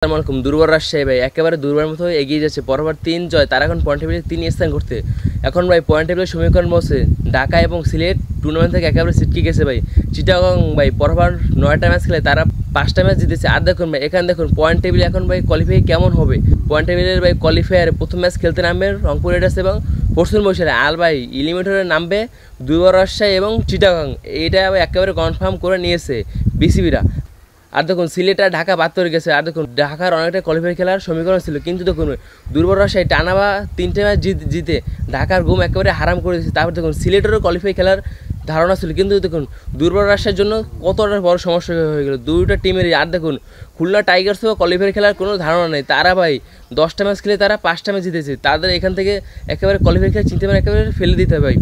আসসালামু আলাইকুম। দুর্বার রাজশাহী ভাই একেবারে দুর্বার মতো এগিয়ে যাচ্ছে, পরপর 3 জয়। তারা এখন পয়েন্ট টেবিলে 3 স্থান করতে। এখন ভাই পয়েন্ট টেবিলের সমীকরণ বলছে ঢাকা এবং সিলেট টুর্নামেন্ট থেকে একেবারে ছিটকে গেছে ভাই। চিটাগং ভাই পরপর 9টা ম্যাচ খেলে তারা 5টা ম্যাচ জিতেছে। আর দেখুন ভাই এখানে দেখুন পয়েন্ট টেবিলে এখন ভাই কোয়ালিফাই কেমন হবে। পয়েন্ট টেবিলের ভাই কোয়ালিফায়ারে প্রথম ম্যাচ খেলতে নামবে রংপুর রাইডার্স এবং পরশুদিন বৈশালে। আর ভাই এলিমিনেটরে নামবে দুর্বার রাজশাহী এবং চিটাগং। এটা একেবারে কনফার্ম করে নিয়েছে বিসিবিরা। আর দেখুন সিলেট আর ঢাকা বাদ পড়ে গেছে। আর দেখুন ঢাকার অনেকটা কোয়ালিফাই খেলার সমীকরণ ছিল, কিন্তু দেখুন দুর্বার রাজশাহী টানা বা 3টে ম্যাচ জিতে ঢাকার ঘুম একেবারে হারাম করে দিয়েছে। তারপর দেখুন সিলেটেরও কোয়ালিফাই খেলার ধারণা ছিল, কিন্তু দেখুন দুর্বার রাজশাহীর জন্য কতটা বড় সমস্যা হয়ে গেল দুইটা টিমেরই। আর দেখুন খুলনা টাইগার্সও কোয়ালিফাই খেলার কোনো ধারণা নেই। তারা ভাই 10টা ম্যাচ খেলে তারা 5টা ম্যাচ জিতেছে। তাদের এখান থেকে একেবারে কোয়ালিফাই খেলার চিন্তা একেবারে ফেলে দিতে হবে ভাই।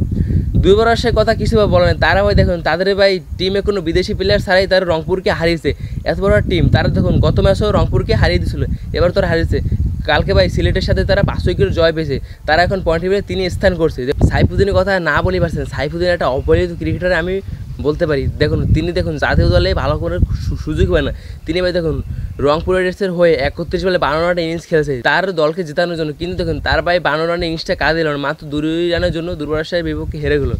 দুর্বার রাজশাহীর কথা কিছু বলে না। তারা ভাই দেখুন তাদের ভাই টিমে কোনো বিদেশি প্লেয়ার ছাড়াই তারা রংপুরকে হারিয়েছে। এত বড় টিম তারা দেখুন গত ম্যাচেও রংপুরকে হারিয়ে দিয়েছিল, এবার তারা হারিয়েছে। কালকে ভাই সিলেটের সাথে তারা 5 উইকেট জয় পেয়েছে। তারা এখন পয়েন্ট টেবিলে 3 স্থান করছে। সাইফুদ্দিনের কথা না বলেই পারছেন, সাইফুদ্দিন একটা অপরিচিত ক্রিকেটার আমি বলতে পারি। দেখুন তিনি দেখুন জাতীয় দলে ভালো করে সুযোগ পায় না। তিনি ভাই দেখুন রংপুর রাইডার্সের হয়ে 31 বলে 52 রানের ইনিংস খেলেছে তার দলকে জেতানোর জন্য, কিন্তু দেখুন তার ভাই 52 রানের ইনিংসটা কাজে দিল না। মাত্র 2 রানের জন্য দুর্বার রাজশাহীর বিপক্ষে হেরে গেল।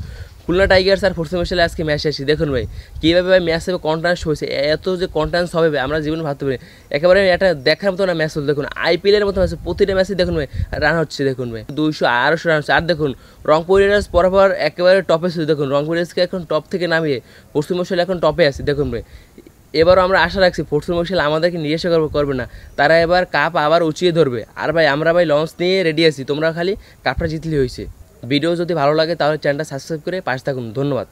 খুলনা টাইগার্স আর ফোর্থ সেমিফাইনালে আজকে ম্যাচ আসি। দেখুন ভাই কীভাবে ভাই ম্যাচ হবে, কন্টেন্স হয়েছে। এত যে কন্টেন্স হবে ভাই আমরা জীবনে ভাবতে পারি। একেবারে এটা দেখার মতো না ম্যাচ হল। দেখুন আইপিএলের মতো ম্যাচ, প্রতিটা ম্যাচে দেখুন ভাই রান হচ্ছে। দেখুন ভাই 200-250 রান হচ্ছে। আর দেখুন রংপুর রাইডার্স পরপর একেবারে টপে ছিল। দেখুন রংপুর রাইডার্সকে এখন টপ থেকে নামিয়ে পশ্চিম মশাইল এখন টপে আছে। দেখুন ভাই এবারও আমরা আশা রাখছি পশ্চিম মশাইল আমাদেরকে নিরাশা করবে না, তারা এবার কাপ আবার উঁচিয়ে ধরবে। আর ভাই আমরা ভাই লঞ্চ নিয়ে রেডি আছি, তোমরা খালি কাপটা জিতলে হয়েছে। ভিডিও যদি ভালো লাগে তাহলে চ্যানেলটা সাবস্ক্রাইব করে পাশে থাকুন। ধন্যবাদ।